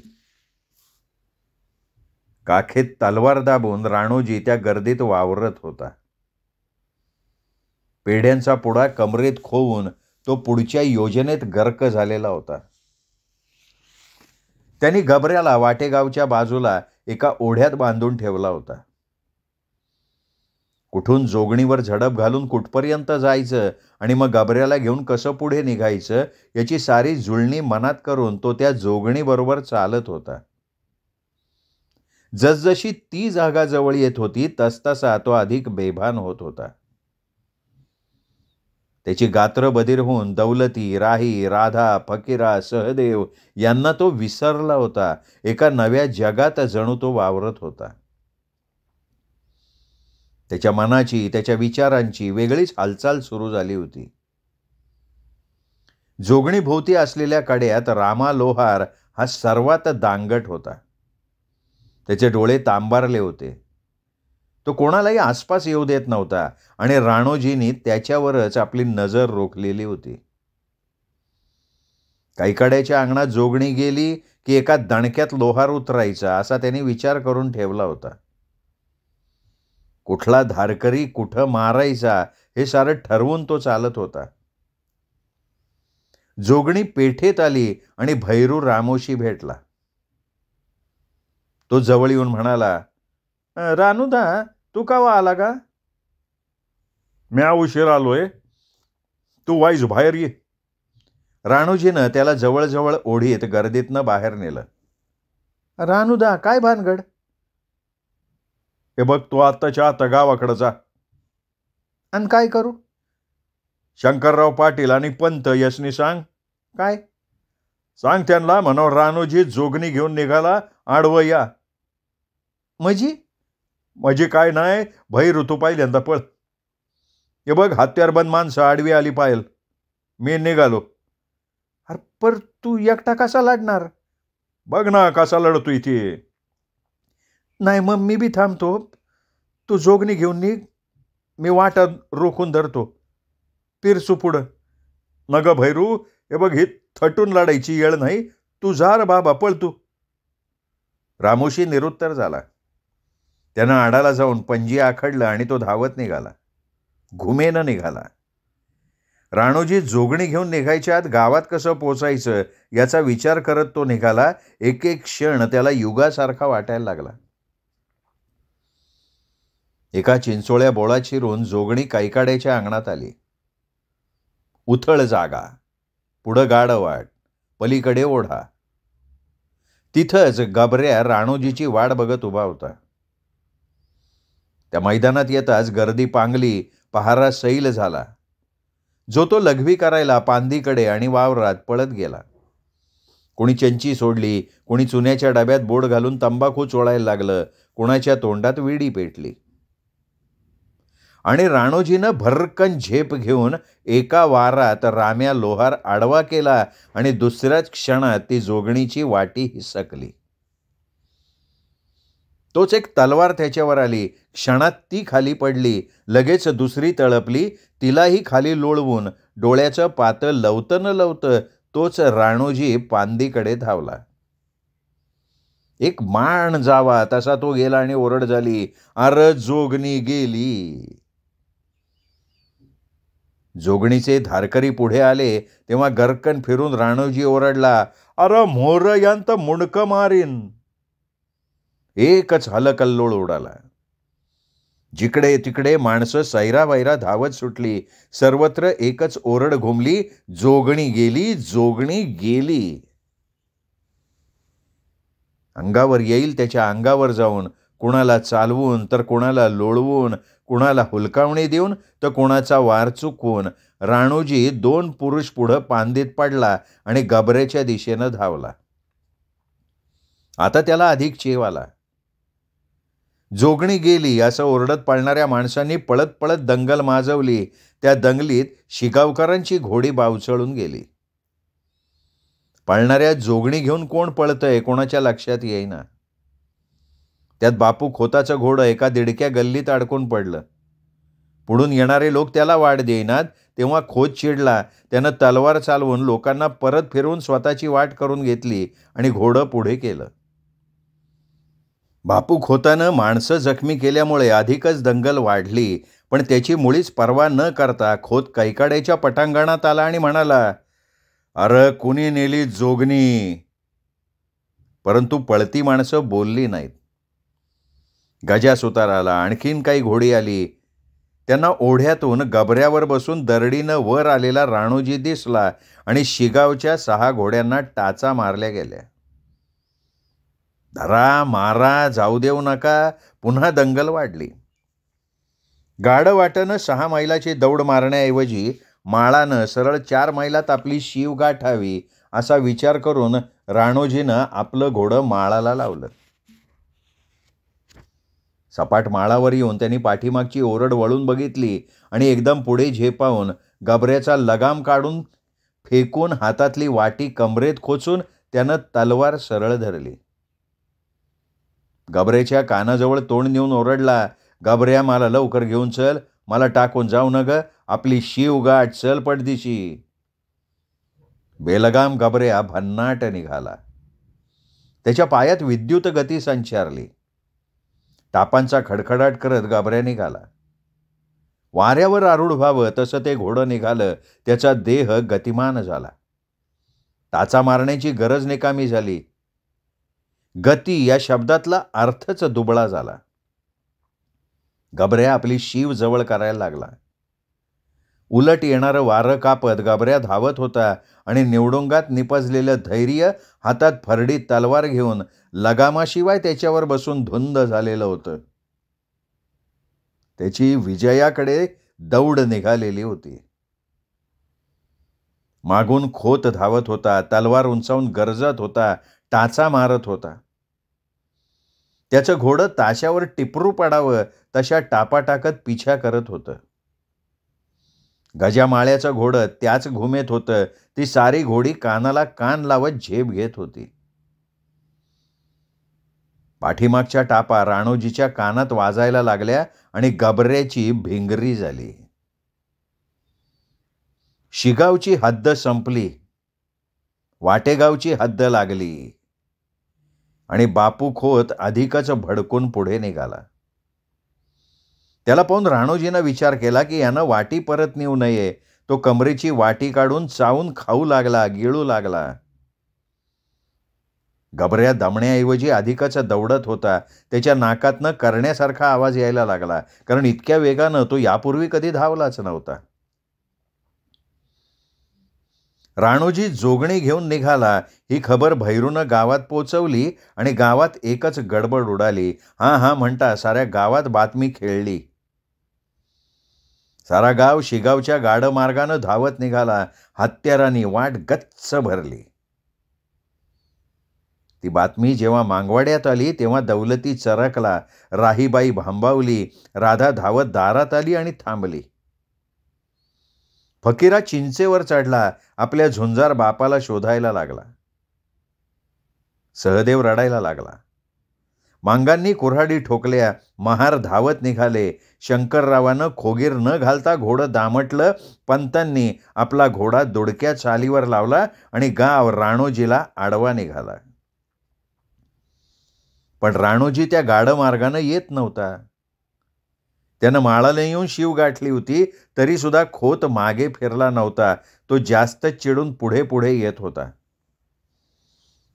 काखेत तलवार दाबून राणोजी त्या गर्दीत वावरत होता. पेढ्यांचा पुडा कमरेत खोवून तो पुढच्या योजनेत गर्क झालेला होता. त्यांनी गबऱ्याला वाटेगावच्या बाजूला एका ओढ्यात बांधून ठेवला होता. कुठून जोगणीवर झडप घालून कुठपर्यंत जायचं आणि मग गबऱ्याला घेऊन कसं पुढे निघायचं याची सारी जुळणी मनात करून तो त्या जोगणीबरोबर चालत होता. जसजशी ती जागा जवळ येत होती तसतसा तो अधिक बेभान होत होता. त्याची गात्र बधीर होऊन दौलती, राही, राधा, फकीरा, सहदेव यांना तो विसरला होता. एका नव्या जगात जणू तो वावरत होता. त्याच्या मनाची, त्याच्या विचारांची वेगळीच हालचाल सुरू झाली होती. जोगणीभोवती असलेल्या कड्यात रामा लोहार हा सर्वात दांगट होता. त्याचे डोळे तांबारले होते. तो कोणालाही आसपास येऊ देत नव्हता आणि राणोजींनी त्याच्यावरच आपली नजर रोखलेली होती. काही कड्याच्या अंगणात जोगणी गेली की एका दणक्यात लोहार उतरायचा असा त्यांनी विचार करून ठेवला होता. कुठला धारकरी कुठं मारायचा हे सारं ठरवून तो चालत होता. जोगणी पेठेत आली आणि भैरू रामोशी भेटला. तो जवळ येऊन म्हणाला, रानूदा, तू कावा आला का? म्या उशीर आलोय, तू वाईज बाहेर ये. राणूजीनं त्याला जवळजवळ ओढीत गर्दीतनं बाहेर नेलं. रानूदा, काय भानगड? हे बघ, तू आत्ताच्या आता गावाकडे जा. आणि काय करू? शंकरराव पाटील आणि पंत यसनी सांग. काय? सांग त्यांना म्हणा राणोजी जोगणी घेऊन निघाला, आडवं या. म्हणजे काय नाही, भै ऋतू पहिल्यांदा पळ. हे बघ, हत्यारबंद माणसं आडवी आली पाहिल. मी निघालो. अरे पर तू एकटा कसा लढणार? बघ ना कसा लढतो इथे. नाही मग मी बी थांबतो. तू जोगणी घेऊन निघ, मी वाटत रोखून धरतो. पिरसू पुढं. नग भैरू, हे बघ, ही थटून लढायची येळ नाही. तू जा रे बाबा, पळ तू. रामोशी निरुत्तर झाला. त्यानं आडाला जाऊन पंजी आखडलं आणि तो धावत निघाला. घुमेनं निघाला. राणोजी जोगणी घेऊन निघायच्या आत गावात कसं पोचायचं याचा विचार करत तो निघाला. एक एक क्षण त्याला युगासारखा वाटायला लागला. एका चिंचोळ्या बोळा चिरून जोगणी कैकाड्याच्या अंगणात आली. उथळ जागा, पुढं गाडवाट, पलीकडे ओढा. तिथंच गबऱ्या राणोजीची वाट बघत उभा होता. त्या मैदानात येताच गर्दी पांगली, पहारा सैल झाला. जो तो लघवी करायला पांदीकडे आणि वावरात पळत गेला. कोणी चंची सोडली, कोणी चुन्याच्या डब्यात बोट घालून तंबाखू चोळायला लागलं, कोणाच्या तोंडात विडी पेटली. आणि राणोजीनं भरकन झेप घेऊन एका वारात राम्या लोहार आडवा केला आणि दुसऱ्याच क्षणात ती जोगणीची वाटी हिसकली. तोच एक तलवार त्याच्यावर आली. क्षणात ती खाली पडली. लगेच दुसरी तळपली. तिलाही खाली लोळवून डोळ्याचं पातं लवतं न लवतं तोच राणोजी पांदीकडे धावला. एक माण जावा तसा तो गेला आणि ओरड झाली, "अरे जोगणी गेली." जोगणीचे धारकरी पुढे आले तेव्हा गरकन फिरून राणोजी ओरडला, "अरे मोर यांत मुंडकं मारीन." एकच हलकल्लोळ उडाला. जिकडे तिकडे माणसं सैरावैरा धावत सुटली. सर्वत्र एकच ओरड घुमली, "जोगणी गेली, जोगणी गेली." अंगावर येईल त्याच्या अंगावर जाऊन, कुणाला चालवून तर कुणाला लोळवून, कुणाला हुलकावणी देऊन तर कुणाचा वार चुकवून राणोजी 2 पुरुष पुढं पांदीत पडला आणि गबऱ्याच्या दिशेनं धावला. आता त्याला अधिक चेव आला. जोगणी गेली असं ओरडत पळणाऱ्या माणसांनी पळत पळत दंगल माजवली. त्या दंगलीत शिगावकरांची घोडी बावचळून गेली. पळणाऱ्या जोगणी घेऊन कोण पळतंय कोणाच्या लक्षात येईना. त्यात बापू खोताचं घोडं एका दिडक्या गल्लीत अडकून पडलं. पुढून येणारे लोक त्याला वाट देईनात तेव्हा खोत चिडला. त्यानं तलवार चालवून लोकांना परत फिरवून स्वतःची वाट करून घेतली आणि घोडं पुढे केलं. बापू खोतानं माणसं जखमी केल्यामुळे अधिकच दंगल वाढली, पण त्याची मुळीच पर्वा न करता खोत कैकाड्याच्या पटांगणात आला आणि म्हणाला, "अरे कुणी नेली जोगणी?" परंतु पळती माणसं बोलली नाहीत. गजा सुतार आला. आणखीन काही घोडी आली. त्यांना ओढ्यातून गबऱ्यावर बसून दरडीनं वर आलेला राणोजी दिसला आणि शिगावच्या 6 घोड्यांना टाचा मारल्या गेल्या. धरा, मारा, जाऊ देऊ नका, पुन्हा दंगल वाढली. गाडं वाटणं 6 मैलाची दौड मारण्याऐवजी माळानं सरळ 4 मैलात आपली शीव गाठावी असा विचार करून राणोजीनं आपलं घोडं माळाला लावलं. सपाट माळावर येऊन त्यांनी पाठीमागची ओरड वळून बघितली आणि एकदम पुढे झेपावून गबऱ्याचा लगाम काढून फेकून हातातली वाटी कमरेत खोचून त्यानं तलवार सरळ धरली. गबऱ्याच्या कानाजवळ तोंड नेऊन ओरडला, "गबऱ्या, मला लवकर घेऊन चल, मला टाकून जाऊ न ग, आपली शीव गाठ, चल पडदिशी." बेलगाम गबऱ्या भन्नाट निघाला. त्याच्या पायात विद्युत गती संचारली. टापांचा खडखडाट करत गबऱ्या निघाला. वाऱ्यावर आरूढ व्हावं तसं ते घोडं निघालं. त्याचा देह गतिमान झाला. टाचा मारण्याची गरज निकामी झाली. गती या शब्दातला अर्थच दुबळा झाला. गबऱ्या आपली शीव जवळ करायला लागला. उलट येणारं वारं कापत गबऱ्या धावत होता आणि निवडुंगात निपजलेलं धैर्य हातात फरडी तलवार घेऊन लगामाशिवाय त्याच्यावर बसून धुंद झालेलं होतं. त्याची विजयाकडे दौड निघालेली होती. मागून खोत धावत होता, तलवार उंचावून गरजत होता, टाचा मारत होता. त्याचं घोडं ताशावर टिपरू पडावं तशा टापा टाकत पिछा करत होतं. गजा माळ्याचं घोडं त्याच घुमेत होतं. ती सारी घोडी कानाला कान लावत झेप घेत होती. पाठीमागच्या टापा राणोजीच्या कानात वाजायला लागल्या आणि गबऱ्याची भिंगरी झाली. शिगावची हद्द संपली. वाटेगावची हद्द लागली आणि बापू खोत अधिकच भडकून पुढे निघाला. त्याला पाहून राणोजीनं विचार केला की यानं वाटी परत नेऊ नये. तो कमरेची वाटी काढून चावून खाऊ लागला, गिळू लागला. गबऱ्या दमण्याऐवजी अधिकच दौडत होता. त्याच्या नाकातनं करण्यासारखा आवाज यायला लागला, कारण इतक्या वेगानं तो यापूर्वी कधी धावलाच नव्हता. राणोजी जोगणी घेऊन निघाला ही खबर भैरूनं गावात पोचवली आणि गावात एकच गडबड उडाली. हां हां म्हणता साऱ्या गावात बातमी खेळली. सारा गाव शिगावच्या गाडमार्गानं धावत निघाला. हत्यारांनी वाट गच्च भरली. ती बातमी जेव्हा मांगवाड्यात आली तेव्हा दौलती चरकला, राहीबाई भांबावली, राधा धावत दारात आली आणि थांबली. फकीरा चिंचेवर चढला, आपल्या झुंजार बापाला शोधायला लागला. सहदेव रडायला लागला. मांगांनी कुऱ्हाडी ठोकल्या, महार धावत निघाले. शंकररावानं खोगीर न घालता घोडं दामटलं. पंतांनी आपला घोडा दुडक्या चालीवर लावला आणि गाव राणोजीला आडवा निघाला. पण राणोजी त्या गाडमार्गानं येत नव्हता. त्यानं माळाला येऊन शिव गाठली होती तरी सुद्धा खोत मागे फिरला नव्हता. तो जास्त चिडून पुढे पुढे येत होता.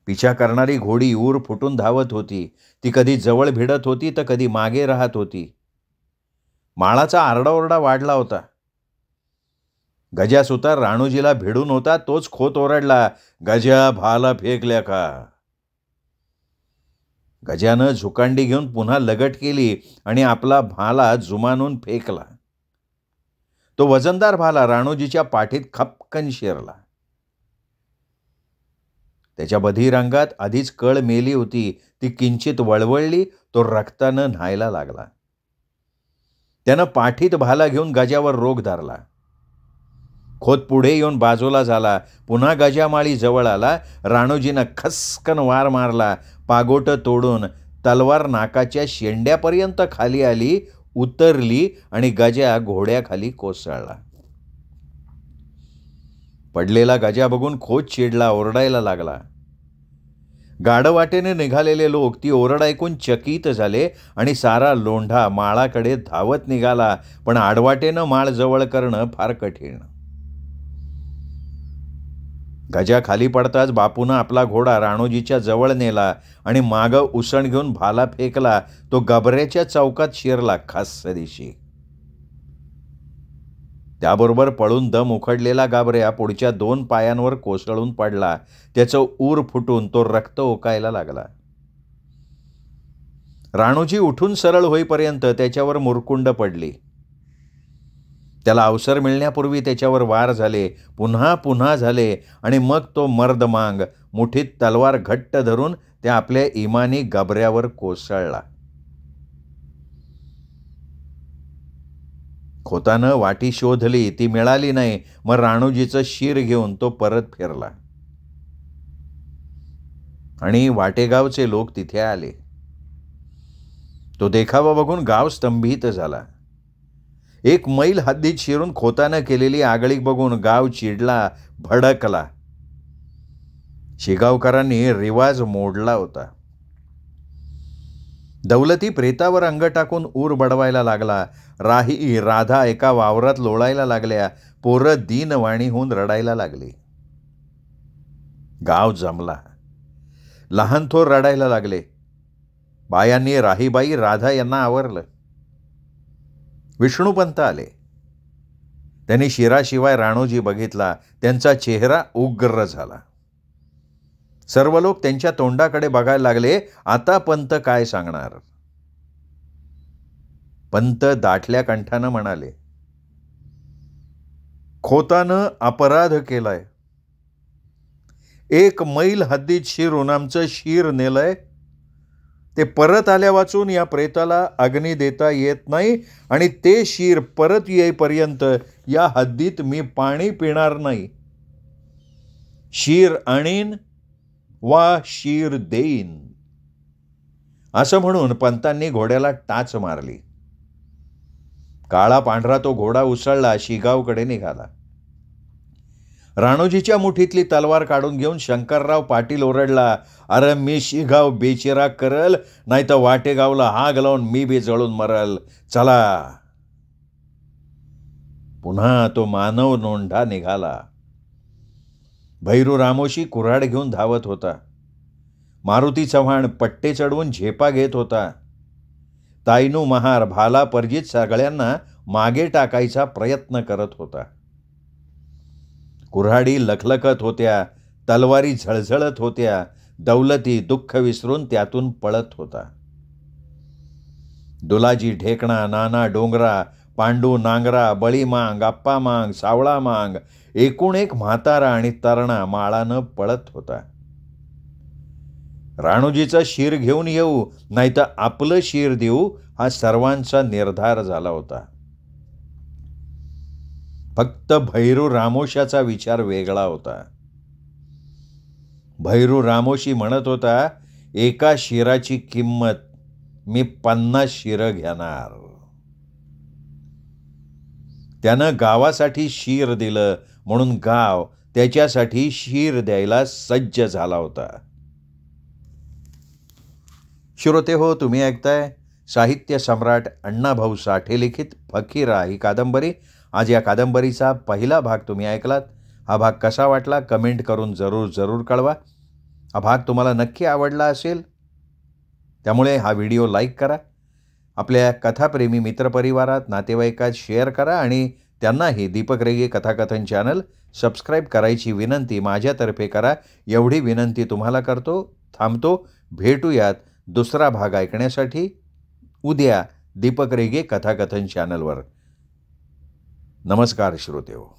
पिछा करणारी घोडी ऊर फुटून धावत होती. ती कधी जवळ भिडत होती तर कधी मागे राहत होती. माळाचा आरडाओरडा वाढला होता. गजा सुतार राणोजीला भिडून होता. तोच खोत ओरडला, गजा भाला फेकल्या का? गजानं झुकांडी घेऊन पुन्हा लगट केली आणि आपला भाला जुमानून फेकला. तो वजनदार भाला राणोजीच्या पाठीत खपकन शिरला. त्याच्या बधीर अंगात आधीच कळ मेली होती. ती किंचित वळवळली. तो रक्तानं न्हायला लागला. त्यानं पाठीत भाला घेऊन गजावर रोख धरला. खोत पुढे येऊन बाजूला झाला. पुन्हा गजामाळी जवळ आला. राणोजीनं खसकन वार मारला. पागोटं तोडून तलवार नाकाच्या शेंड्यापर्यंत खाली आली, उतरली आणि गजा घोड्याखाली कोसळला. पडलेला गजा बघून खोत चिडला, ओरडायला लागला. गाडवाटेने निघालेले लोक ती ओरड ऐकून चकित झाले आणि सारा लोंढा माळाकडे धावत निघाला. पण आडवाटेनं माळ जवळ करणं फार कठीण. गजा खाली पडताच बापूनं आपला घोडा राणोजीच्या जवळ नेला आणि मागं उसण घेऊन भाला फेकला. तो गबऱ्याच्या चौकात शिरला खासदिशी. त्याबरोबर पळून दम उखडलेला गाबऱ्या पुढच्या 2 पायांवर कोसळून पडला. त्याचं ऊर फुटून तो रक्त ओकायला लागला. राणोजी उठून सरळ होईपर्यंत त्याच्यावर मुरकुंड पडली. त्याला अवसर मिळण्यापूर्वी त्याच्यावर वार झाले, पुन्हा पुन्हा झाले आणि मग तो मर्दमांग मुठीत तलवार घट्ट धरून त्या आपल्या इमानी गबऱ्यावर कोसळला. खोतानं वाटी शोधली, ती मिळाली नाही. मग राणोजीचं शिर घेऊन तो परत फिरला आणि वाटेगावचे लोक तिथे आले. तो देखावा बघून गाव स्तंभित झाला. 1 मैल हद्दीत शिरून खोतानं केलेली आगळीक बघून गाव चिडला, भडकला. शिगावकरांनी रिवाज मोडला होता. दौलती प्रेतावर अंग टाकून ऊर बडवायला लागला. राही राधा एका वावरात लोळायला लागल्या. पोरं दीनवाणी होऊन रडायला लागली. गाव जमला. लहान थोर रडायला लागले. बायांनी राहीबाई राधा यांना आवरलं. विष्णुपंत आले. त्यांनी शिराशिवाय राणोजी बघितला. त्यांचा चेहरा उग्र झाला. सर्व लोक त्यांच्या तोंडाकडे बघायला लागले. आता पंत काय सांगणार? पंत दाटल्या कंठानं म्हणाले, खोतानं अपराध केलाय. 1 मैल हद्दीत शिरून आमचं शिर नेलंय. ते परत आल्या वाचून या प्रेताला अग्नी देता येत नाही आणि ते शिर परत येईपर्यंत या हद्दीत मी पाणी पिणार नाही. शिर आणीन वा शिर देईन. असं म्हणून पंतांनी घोड्याला टाच मारली. काळा पांढरा तो घोडा उसळला, शिगावकडे निघाला. राणोजीच्या मुठीतली तलवार काढून घेऊन शंकरराव पाटील ओरडला, अरे मी शिगाव बेचिरा करल, नाही तर वाटेगावला हाग लावून मी बी जळून मरल. चला. पुन्हा तो मानव नोंढा निघाला. भैरू रामोशी कुऱ्हाड घेऊन धावत होता. मारुती चव्हाण पट्टे चढवून झेपा घेत होता. तायनू महार भाला परजीत सगळ्यांना मागे टाकायचा प्रयत्न करत होता. कुऱ्हाडी लखलखत होत्या, तलवारी झळझळत होत्या, दौलती दुःख विसरून त्यातून पळत होता. दुलाजी ढेकणा, नाना डोंगरा, पांडू नांगरा, बळी मांग, आप्पा मांग, सावळा मांग, एकूण एक म्हातारा आणि तरणा माळानं पळत होता. राणूजीचं शिर घेऊन येऊ नाही तर आपलं शिर देऊ हा सर्वांचा निर्धार झाला होता. फक्त भैरू रामोशाचा विचार वेगळा होता. भैरू रामोशी म्हणत होता, एका शिराची किंमत मी 50 शिरं घेणार. त्यानं गावासाठी शिर दिलं म्हणून गाव त्याच्यासाठी शिर द्यायला सज्ज झाला होता. श्रोते हो, तुम्ही ऐकताय साहित्य सम्राट अण्णाभाऊ साठे लिखित फकीरा ही कादंबरी. आज या कादंबरीचा पहिला भाग तुम्ही ऐकलात. हा भाग कसा वाटला कमेंट करून जरूर कळवा. हा भाग तुम्हाला नक्की आवडला असेल, त्यामुळे हा व्हिडिओ लाईक करा. आपल्या कथाप्रेमी मित्रपरिवारात, नातेवाईकात शेअर करा आणि त्यांनाही दीपक रेगे कथाकथन चॅनल सबस्क्राईब करायची विनंती माझ्यातर्फे करा. एवढी विनंती तुम्हाला करतो. थांबतो. भेटूयात दुसरा भाग ऐकण्यासाठी उद्या दीपक रेगे कथाकथन चॅनलवर. नमस्कार श्रोतेहो.